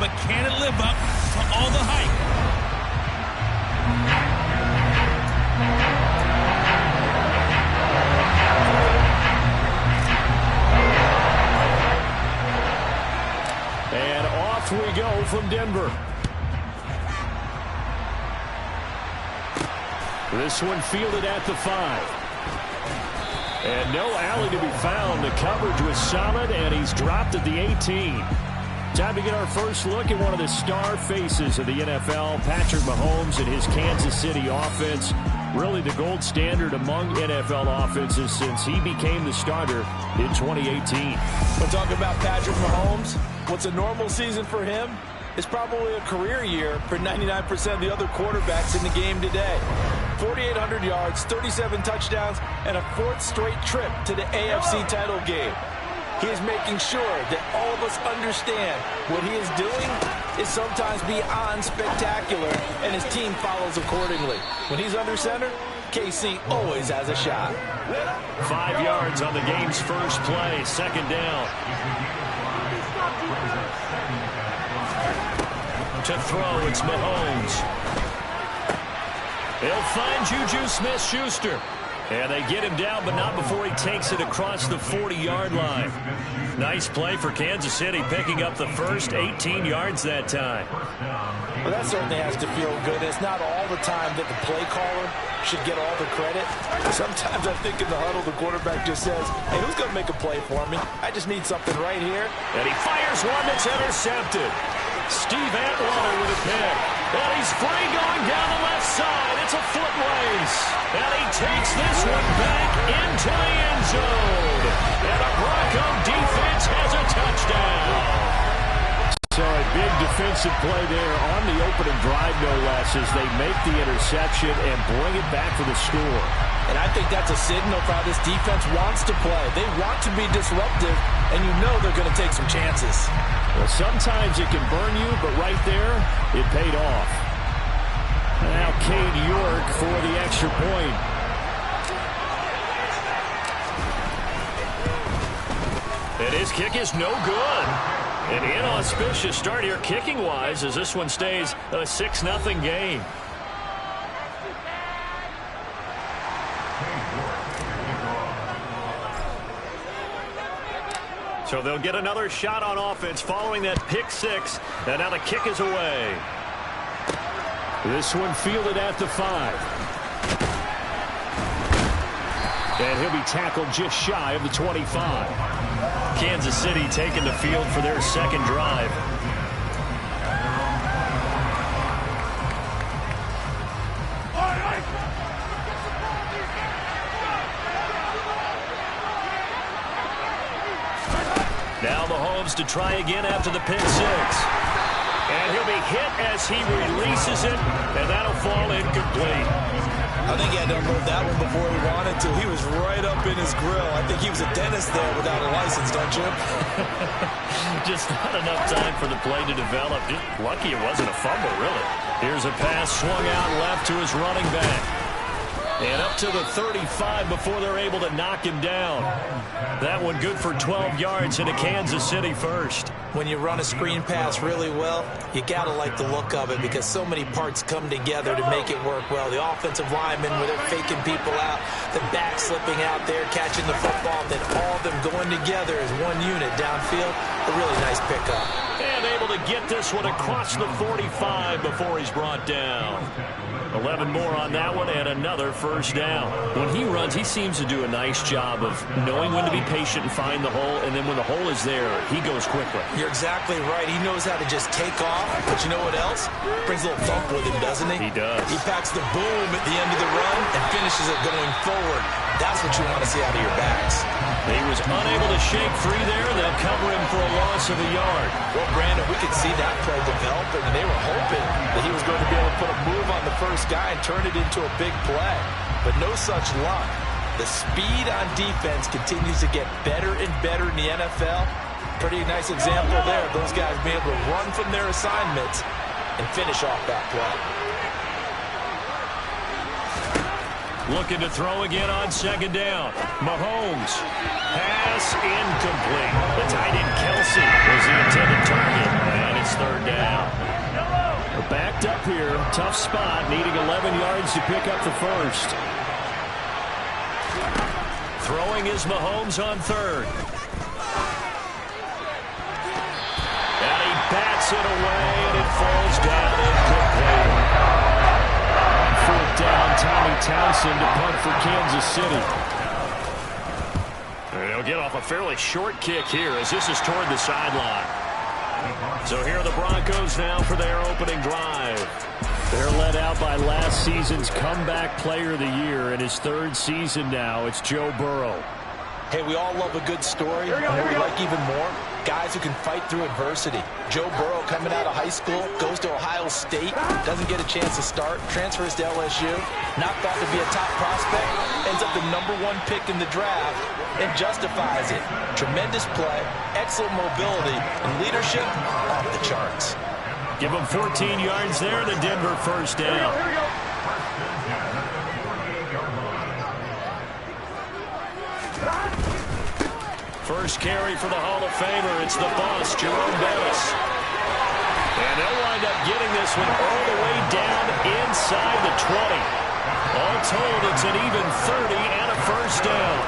but can it live up to all the hype? And off we go from Denver. This one fielded at the 5. And no alley to be found. The coverage was solid, and he's dropped at the 18. Time to get our first look at one of the star faces of the NFL, Patrick Mahomes and his Kansas City offense. Really the gold standard among NFL offenses since he became the starter in 2018. We're talking about Patrick Mahomes. What's a normal season for him is probably a career year for 99% of the other quarterbacks in the game today. 4,800 yards, 37 touchdowns, and a 4th straight trip to the AFC title game. He is making sure that all of us understand what he is doing is sometimes beyond spectacular, and his team follows accordingly. When he's under center, KC always has a shot. 5 yards on the game's first play, 2nd down. To throw, it's Mahomes. They'll find Juju Smith-Schuster. And they get him down, but not before he takes it across the 40-yard line. Nice play for Kansas City, picking up the first 18 yards that time. Well, that certainly has to feel good. It's not all the time that the play caller should get all the credit. Sometimes I think in the huddle, the quarterback just says, hey, who's going to make a play for me? I just need something right here. And he fires one that's intercepted. Steve Atwater with a pick. And he's free going down the left side. It's a foot race. And he takes this one back into the end zone. And a Bronco defense has a touchdown. So a big defensive play there on the opening drive, no less, as they make the interception and bring it back for the score. And I think that's a signal for how this defense wants to play. They want to be disruptive, and you know they're going to take some chances. Well, sometimes it can burn you, but right there, it paid off. Now Cade York for the extra point. And his kick is no good. An inauspicious start here kicking-wise as this one stays a 6-0 game. So they'll get another shot on offense following that pick 6. And now the kick is away. This one fielded at the 5. And he'll be tackled just shy of the 25. Kansas City taking the field for their second drive. Now Mahomes to try again after the pick 6. And he'll be hit as he releases it, and that'll fall incomplete. I think he had to unload that one before he wanted to. He was right up in his grill. I think he was a dentist there without a license, don't you? Just not enough time for the play to develop. Just lucky it wasn't a fumble, really. Here's a pass swung out left to his running back. And up to the 35 before they're able to knock him down. That one good for 12 yards into Kansas City first. When you run a screen pass really well, you got to like the look of it because so many parts come together to make it work well. The offensive linemen, where they're faking people out, the back slipping out there, catching the football, then all of them going together as one unit downfield. A really nice pickup. And able to get this one across the 45 before he's brought down. 11 more on that one and another first down. When he runs, he seems to do a nice job of knowing when to be patient and find the hole, and then when the hole is there, he goes quickly. You're exactly right. He knows how to just take off, but you know what else? Brings a little thump with him, doesn't he? He does. He packs the boom at the end of the run and finishes it going forward. That's what you want to see out of your backs. He was unable to shake free there. They'll cover him for a loss of a yard. Well, Brandon, we could see that play developing, and they were hoping that he was going to be able to put a move on the first guy and turn it into a big play. But no such luck. The speed on defense continues to get better and better in the NFL. Pretty nice example there of those guys being able to run from their assignments and finish off that play. Looking to throw again on second down. Mahomes. Pass incomplete. The tight end Kelsey was the intended target. And it's third down. backed up here. Tough spot, needing 11 yards to pick up the first. Throwing is Mahomes on third. And he bats it away, and it falls down incomplete. On fourth down, Tommy Townsend to punt for Kansas City. And he'll get off a fairly short kick here as this is toward the sideline. So here are the Broncos now for their opening drive. They're led out by last season's comeback player of the year. In his third season now, it's Joe Burrow. Hey, we all love a good story. And what we like even more, guys who can fight through adversity. Joe Burrow coming out of high school, goes to Ohio State, doesn't get a chance to start, transfers to LSU, not thought to be a top prospect, ends up the #1 pick in the draft, and justifies it. Tremendous play, excellent mobility, and leadership off the charts. Give him 14 yards there, the Denver first down. First carry for the Hall of Famer. It's the boss, Jerome Bettis. And they'll wind up getting this one all the way down inside the 20. All told, it's an even 30 and a first down.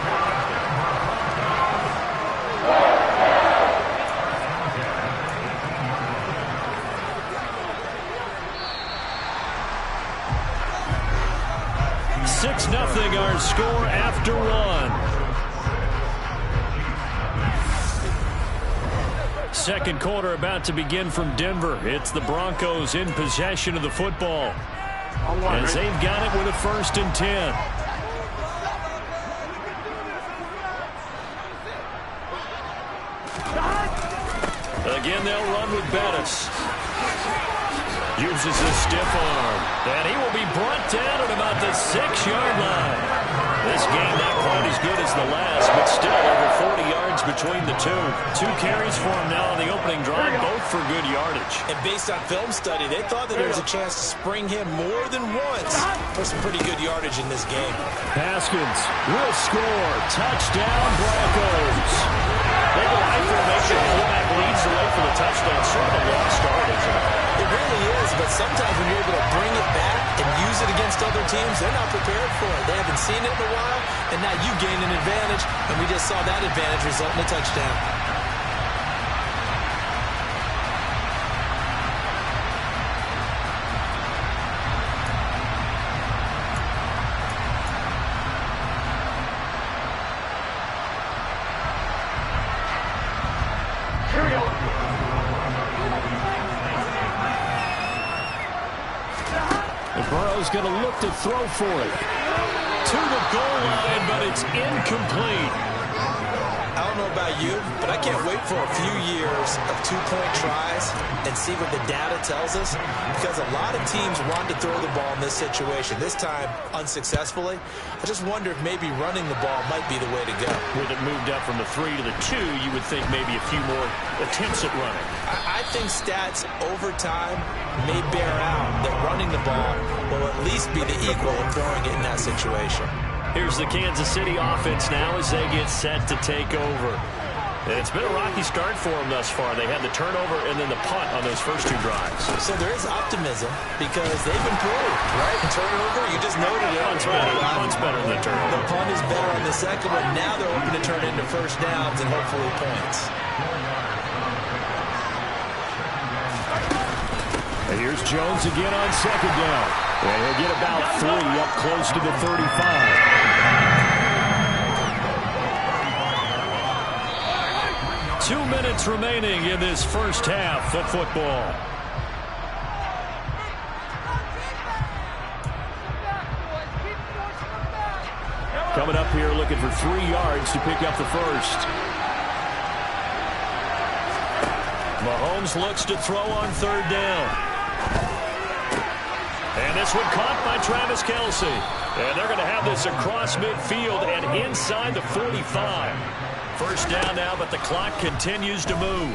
Nothing our score after one. Second quarter about to begin from Denver. It's the Broncos in possession of the football as they've got it with a 1st and 10. Again, they'll run with Bettis. Uses his stiff arm. And he will be brought down at about the 6-yard line. This game not quite as good as the last, but still over 40 yards between the two. 2 carries for him now on the opening drive, both for good yardage. And based on film study, they thought that there was a chance to spring him more than once for some pretty good yardage in this game. Haskins will score. Touchdown, Broncos. Big life formation. Fullback leads the way for the touchdown. Sort of a long start, isn't it? It really is, but sometimes when you're able to bring it back and use it against other teams, they're not prepared for it. They haven't seen it in a while, and now you gain an advantage, and we just saw that advantage result in a touchdown. Burrow's going to look to throw for it. To the goal line, but it's incomplete. I don't know about you, but I can't wait for a few years of 2-point tries and see what the data tells us, because a lot of teams want to throw the ball in this situation. This time, unsuccessfully. I just wonder if maybe running the ball might be the way to go. With it moved up from the 3 to the 2, you would think maybe a few more attempts at running. I think stats over time may bear out that running the ball will at least be the equal of throwing it in that situation. Here's the Kansas City offense now as they get set to take over. And it's been a rocky start for them thus far. They had the turnover and then the punt on those first 2 drives. So there is optimism because they've improved, right? The turnover, you just noted it. Punt's better than the turnover. The punt is better on the second one. Now they're hoping to turn it into first downs and hopefully points. And here's Jones again on second down. And he'll get about 3 up close to the 35. 2 minutes remaining in this first half of football. Coming up here looking for 3 yards to pick up the first. Mahomes looks to throw on third down. And this one caught by Travis Kelce. And they're going to have this across midfield and inside the 45. First down now, but the clock continues to move.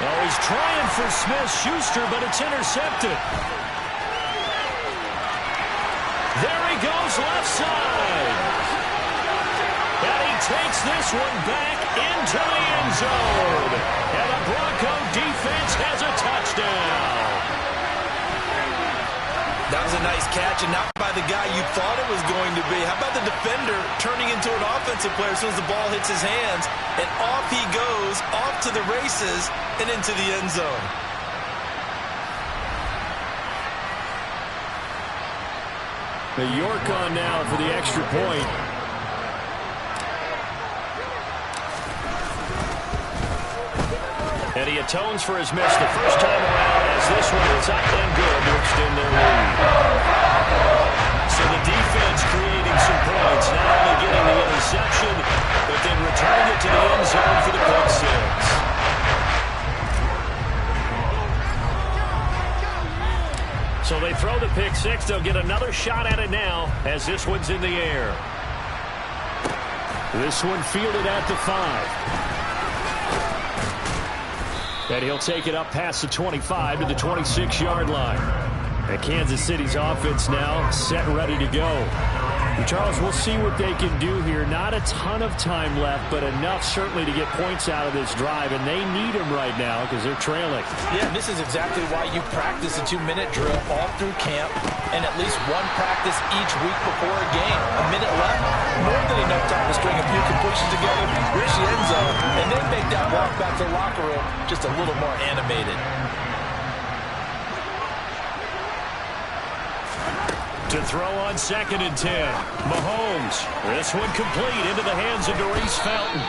Oh, he's trying for Smith-Schuster, but it's intercepted. There he goes, left side. And he takes this one back into the end zone. And the Bronco catch and not by the guy you thought it was going to be. How about the defender turning into an offensive player as soon as the ball hits his hands, and off he goes, off to the races and into the end zone. The York on now for the extra point. And he atones for his miss the first time around as this one is up and good to extend their lead. So the defense creating some points, not only getting the interception, but then returning it to the end zone for the pick six. So they throw the pick six. They'll get another shot at it now as this one's in the air. This one fielded at the 5. And he'll take it up past the 25 to the 26-yard line. And Kansas City's offense now set and ready to go. And Charles, we'll see what they can do here. Not a ton of time left, but enough certainly to get points out of this drive. And they need them right now because they're trailing. Yeah, this is exactly why you practice a 2-minute drill all through camp and at least one practice each week before a game. A minute left, more than enough time to string a few completions together, reach the end zone, and then make that walk back to the locker room just a little more animated. To throw on 2nd and 10. Mahomes. This one complete into the hands of Maurice Fountain.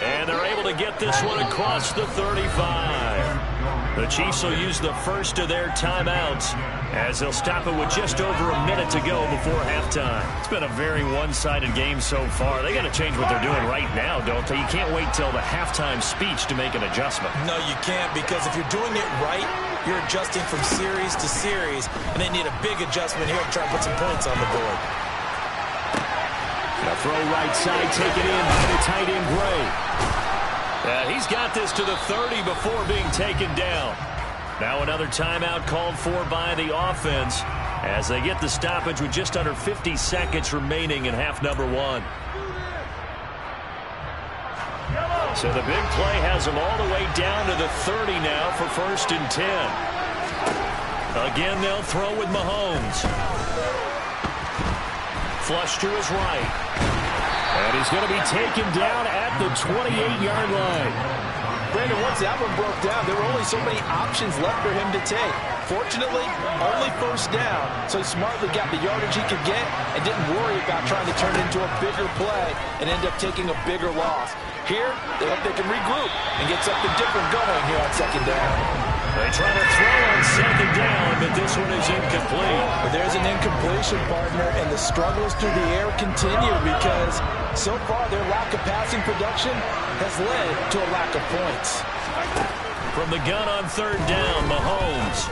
And they're able to get this one across the 35. The Chiefs will use the first of their timeouts as they'll stop it with just over a minute to go before halftime. It's been a very one-sided game so far. They got to change what they're doing right now, don't they? You can't wait till the halftime speech to make an adjustment. No, you can't, because if you're doing it right, you're adjusting from series to series, and they need a big adjustment here to try and put some points on the board. Now throw right side, take it in by the tight end Gray. He's got this to the 30 before being taken down. Now another timeout called for by the offense as they get the stoppage with just under 50 seconds remaining in half number 1. So the big play has them all the way down to the 30 now for 1st and 10. Again, they'll throw with Mahomes. Flush to his right. And he's going to be taken down at the 28-yard line. Brandon, once that one broke down, there were only so many options left for him to take. Fortunately, only 1st down, so he smartly got the yardage he could get and didn't worry about trying to turn it into a bigger play and end up taking a bigger loss. Here, they hope they can regroup and get something different going here on 2nd down. They try to throw on 2nd down, but this one is incomplete. But there's an incompletion, partner, and the struggles through the air continue because so far their lack of passing production has led to a lack of points. From the gun on 3rd down, Mahomes.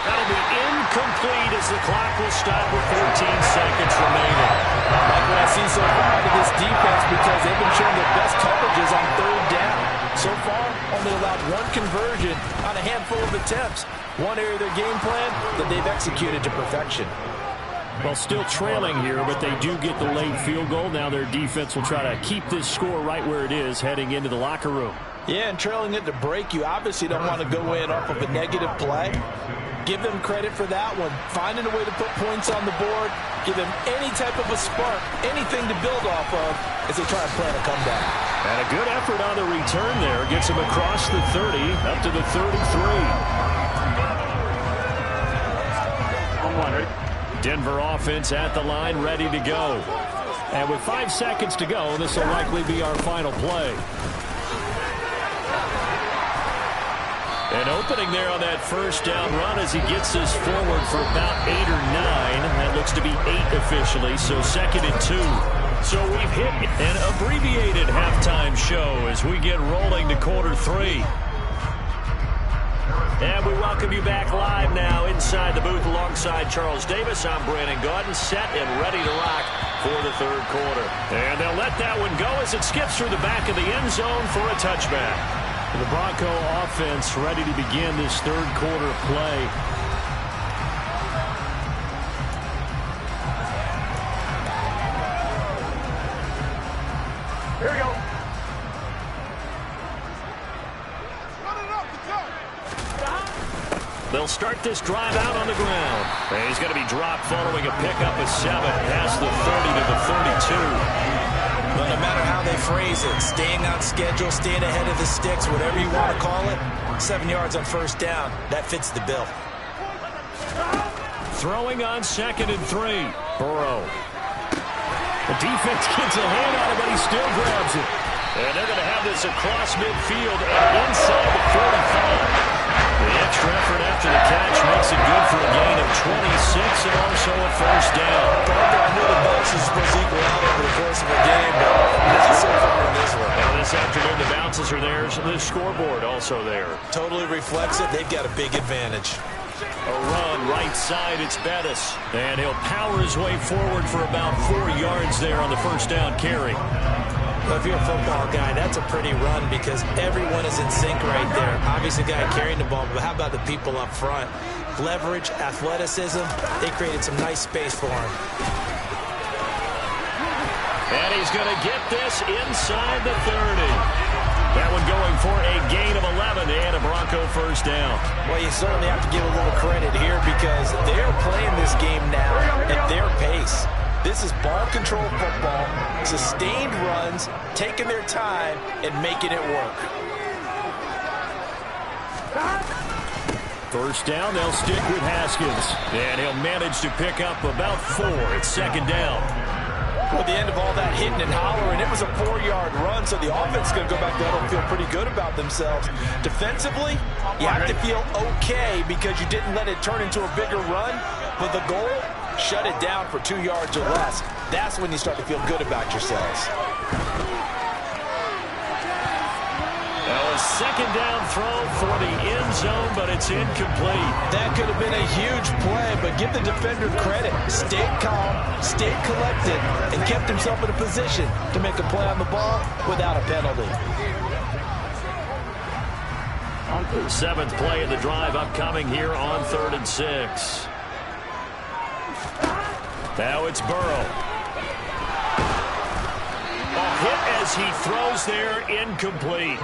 That'll be incomplete as the clock will stop with 14 seconds remaining. I like what I see so far out of this defense because they've been showing their best coverages on 3rd down. So far, only allowed one conversion on a handful of attempts. One area of their game plan that they've executed to perfection. Well, still trailing here, but they do get the late field goal. Now their defense will try to keep this score right where it is heading into the locker room. Yeah, and trailing it to break, you obviously don't want to go in off of a negative play. Give them credit for that one. Finding a way to put points on the board. Give them any type of a spark, anything to build off of as they try and plan a comeback. And a good effort on the return there. Gets them across the 30, up to the 33. Denver offense at the line, ready to go. And with 5 seconds to go, this will likely be our final play. An opening there on that 1st down run as he gets this forward for about 8 or 9. That looks to be 8 officially, so 2nd and 2. So we've hit an abbreviated halftime show as we get rolling to quarter 3. And we welcome you back live now inside the booth alongside Charles Davis. I'm Brandon Gaudin, set and ready to rock for the 3rd quarter. And they'll let that one go as it skips through the back of the end zone for a touchback. The Bronco offense ready to begin this 3rd quarter play. Here we go. They'll start this drive out on the ground. And he's going to be dropped following a pickup of 7 past the 30 to the 32. But no matter how they phrase it, staying on schedule, staying ahead of the sticks, whatever you want to call it, 7 yards on first down, that fits the bill. Throwing on 2nd and 3. Burrow. The defense gets a hand on it, but he still grabs it. And they're going to have this across midfield and inside the 45. The extra effort after the catch makes it good for a gain of 26 and also a first down. I knew the bounce was supposed to equal out over the course of a game, but not so far in this one. And this afternoon, the bounces are theirs. The scoreboard also there. Totally reflects it. They've got a big advantage. A run right side, it's Bettis. And he'll power his way forward for about 4 yards there on the first down carry. Well, if you're a football guy, that's a pretty run because everyone is in sync right there. Obviously, the guy carrying the ball, but how about the people up front? Leverage, athleticism, they created some nice space for him. And he's going to get this inside the 30. That one going for a gain of 11 and a Bronco first down. Well, you certainly have to give a little credit here because they're playing this game now at their pace. This is ball control football, sustained runs, taking their time and making it work. First down, they'll stick with Haskins. And he'll manage to pick up about 4. It's 2nd down. Well, the end of all that hitting and hollering, it was a 4-yard run, so the offense is going to go back there and feel pretty good about themselves. Defensively, you have to feel okay because you didn't let it turn into a bigger run, but the goal, shut it down for 2 yards or less. That's when you start to feel good about yourselves. Well, a 2nd down throw for the end zone, but it's incomplete. That could have been a huge play, but give the defender credit. Stayed calm, stayed collected, and kept himself in a position to make a play on the ball without a penalty. The 7th play of the drive upcoming here on 3rd and 6. Now it's Burrow. A hit as he throws there, incomplete.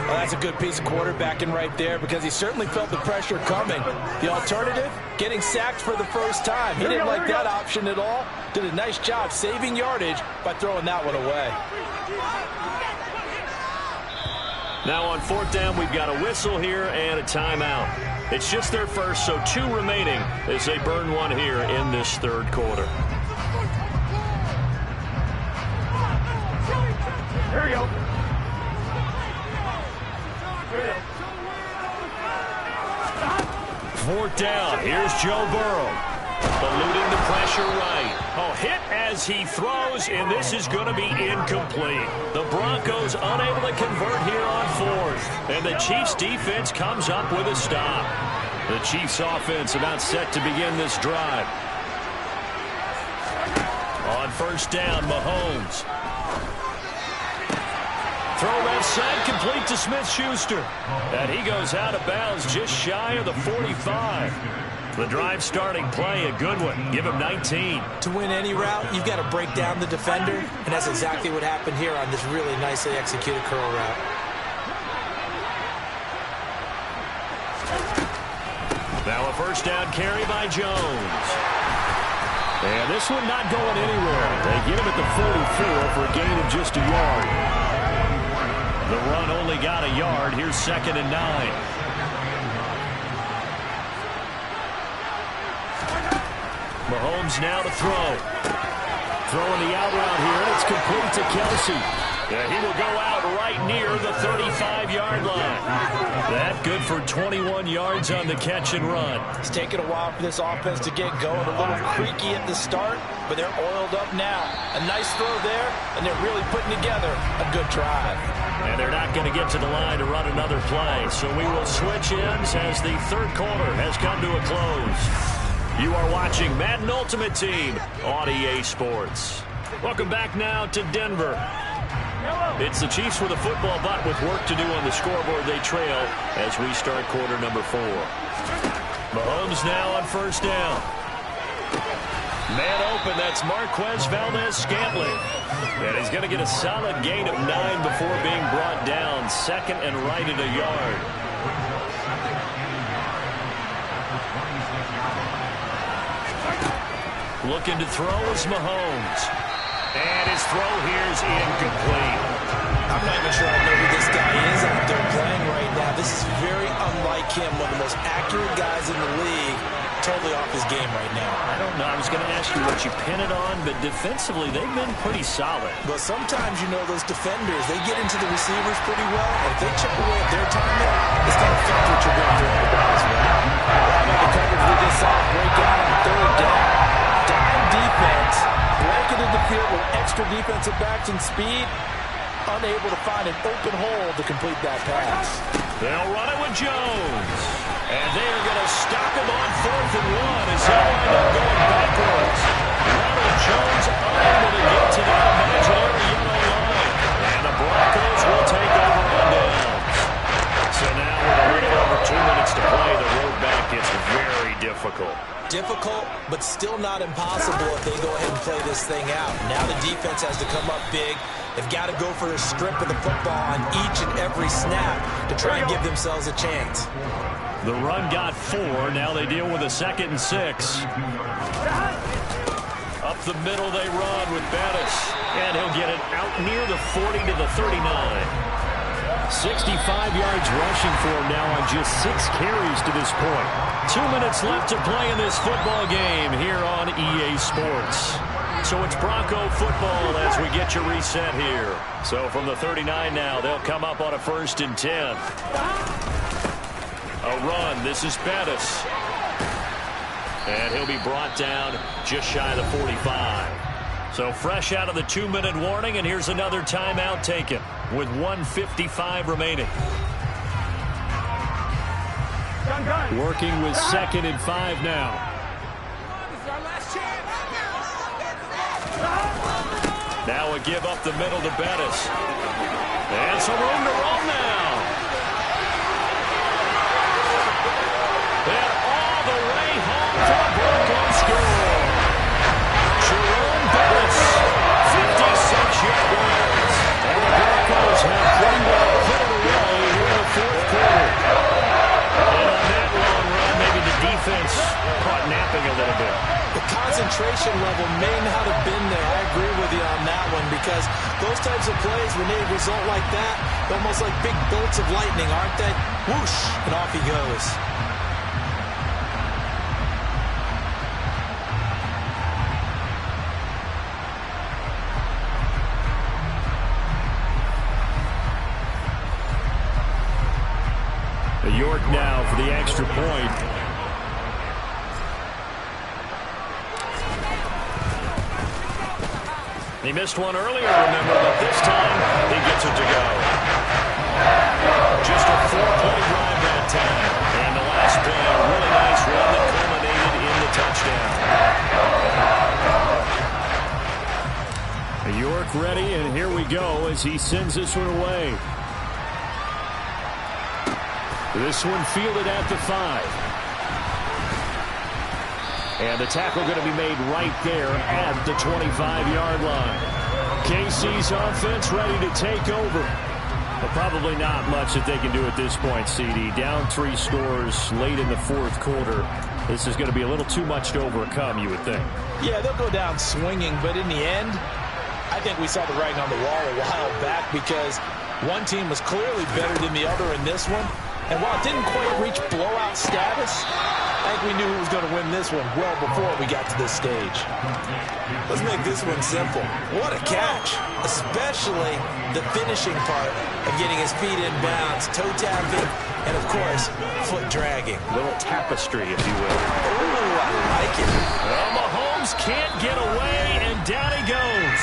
Well, that's a good piece of quarterbacking right there because he certainly felt the pressure coming. The alternative, getting sacked for the first time. He didn't like that option at all. Did a nice job saving yardage by throwing that one away. Now on 4th down, we've got a whistle here and a timeout. It's just their first, so 2 remaining as they burn one here in this 3rd quarter. Here we go. 4th down. Here's Joe Burrow. Eluding the pressure right. Oh, hit as he throws, and this is going to be incomplete. The Broncos unable to convert here on 4th. And the Chiefs defense comes up with a stop. The Chiefs offense about set to begin this drive. On 1st down, Mahomes. Throw left side, complete to Smith-Schuster. And he goes out of bounds just shy of the 45. The drive starting play, a good one. Give him 19. To win any route, you've got to break down the defender, and that's exactly what happened here on this really nicely executed curl route. Now a 1st down carry by Jones. And this one not going anywhere. They get him at the 44 for a gain of just a yard. The run only got a yard. Here's 2nd and 9. Mahomes now to throw. Throwing the out route here, and it's complete to Kelsey. And he will go out right near the 35-yard line. That good for 21 yards on the catch and run. It's taken a while for this offense to get going. A little creaky at the start, but they're oiled up now. A nice throw there, and they're really putting together a good drive. And they're not going to get to the line to run another play. So we will switch ends as the 3rd quarter has come to a close. You are watching Madden Ultimate Team on EA Sports. Welcome back now to Denver. It's the Chiefs with a football, but with work to do on the scoreboard, they trail as we start quarter number 4. Mahomes now on 1st down. Man open, that's Marquez Valdez-Scantling. And he's going to get a solid gain of 9 before being brought down. 2nd and right at a yard. Looking to throw is Mahomes. And his throw here is incomplete. I'm not even sure I know who this guy is out there playing right now. This is very unlike him, one of the most accurate guys in the league. Totally off his game right now. I don't know. I was going to ask you what you pin it on, but defensively, they've been pretty solid. But sometimes, you know, those defenders, they get into the receivers pretty well, and if they chip away at their timing, it's going to affect what you're going to do on the ball as well. How about the coverage with this side breakout on third down? Dime defense, blanketed the field with extra defensive backs and speed, unable to find an open hole to complete that pass. They'll run it with Jones. And they are going to stop him on 4th and 1 as he'll wind up going backwards. Ronald Jones unable to get to that imaginary yellow line. And the Broncos will take over on downs. So now with a little over 2 minutes to play, the road back gets very difficult. Difficult, but still not impossible if they go ahead and play this thing out. Now the defense has to come up big. They've got to go for a strip of the football on each and every snap to try and give themselves a chance. The run got 4. Now they deal with a 2nd and 6. Up the middle they run with Bettis. And he'll get it out near the 40 to the 39. 65 yards rushing for him now on just 6 carries to this point. 2 minutes left to play in this football game here on EA Sports. So it's Bronco football as we get your reset here. So from the 39 now, they'll come up on a 1st and 10. A run. This is Bettis. And he'll be brought down just shy of the 45. So fresh out of the 2-minute warning, and here's another timeout taken with 1:55 remaining. Working with 2nd and 5 now. Now a give up the middle to Bettis. And some room to run now. And all the way home for the Broncos score. Jerome Bettis, 56-yard runs. And the Broncos have pretty well put it away here in the 4th quarter. And on that long run, maybe the defense caught napping a little bit. The concentration level may not have been there. I agree with you on that one because those types of plays, when they result like that, they're almost like big bolts of lightning, aren't they? Whoosh, and off he goes. York now for the extra point. He missed one earlier, remember, but this time he gets it to go. Just a 4-point drive that time. And the last play, a really nice run that culminated in the touchdown. York ready, and here we go as he sends this one away. This one fielded at the 5. And the tackle going to be made right there at the 25-yard line. KC's offense ready to take over. But probably not much that they can do at this point, CD. Down 3 scores late in the 4th quarter. This is going to be a little too much to overcome, you would think. Yeah, they'll go down swinging, but in the end, I think we saw the writing on the wall a while back because one team was clearly better than the other in this one. And while it didn't quite reach blowout status, I think we knew who was going to win this one well before we got to this stage. Let's make this one simple. What a catch, especially the finishing part of getting his feet in bounds, toe tapping, and of course, foot dragging. Little tapestry, if you will. Ooh, I like it. Well, Mahomes can't get away, and down he goes.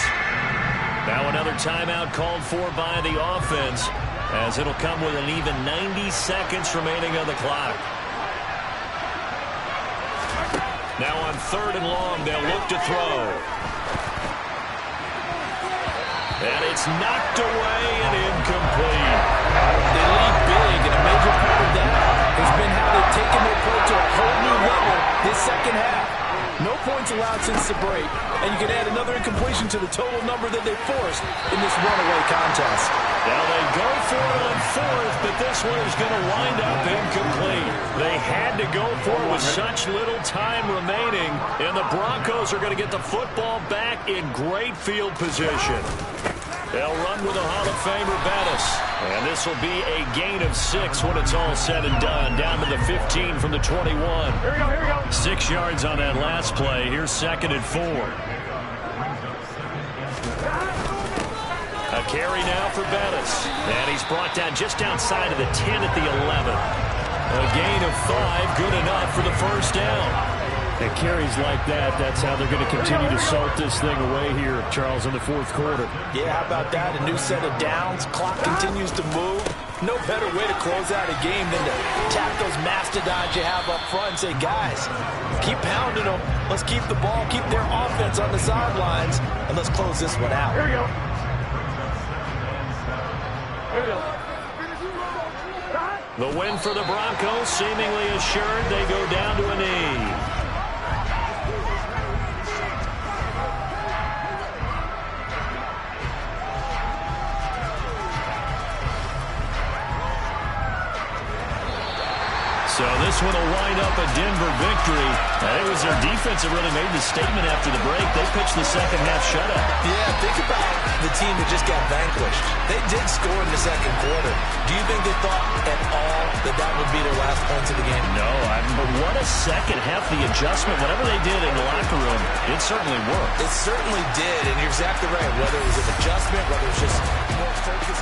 Now another timeout called for by the offense, as it'll come with an even 90 seconds remaining on the clock. Now on 3rd and long, they'll look to throw. And it's knocked away and incomplete. They lead big, and a major part of that has been how they've taken their play to a whole new level this second half. No points allowed since the break, and you can add another incompletion to the total number that they forced in this runaway contest. Now they go for it on fourth, but this one is going to wind up incomplete. They had to go for it with such little time remaining, and the Broncos are going to get the football back in great field position. They'll run with a Hall of Famer, Bettis. And this will be a gain of 6 when it's all said and done. Down to the 15 from the 21. Here we go. 6 yards on that last play. Here's 2nd and 4. A carry now for Bettis. And he's brought down just outside of the 10 at the 11. A gain of 5, good enough for the first down. And carries like that, that's how they're going to continue to salt this thing away here, Charles, in the 4th quarter. Yeah, how about that? A new set of downs. Clock continues to move. No better way to close out a game than to tap those mastodons you have up front and say, guys, keep pounding them. Let's keep the ball, keep their offense on the sidelines, and let's close this one out. Here we go. Here we go. The win for the Broncos, seemingly assured. They go down to a knee. So this one will wind up a Denver victory. And it was their defense that really made the statement after the break. They pitched the second half shutout. Yeah, think about the team that just got vanquished. They did score in the 2nd quarter. Do you think they thought at all that that would be their last points of the game? No, but what a second half. The adjustment, whatever they did in the locker room, it certainly worked. It certainly did, and you're exactly right. Whether it was an adjustment, whether it was just more focus.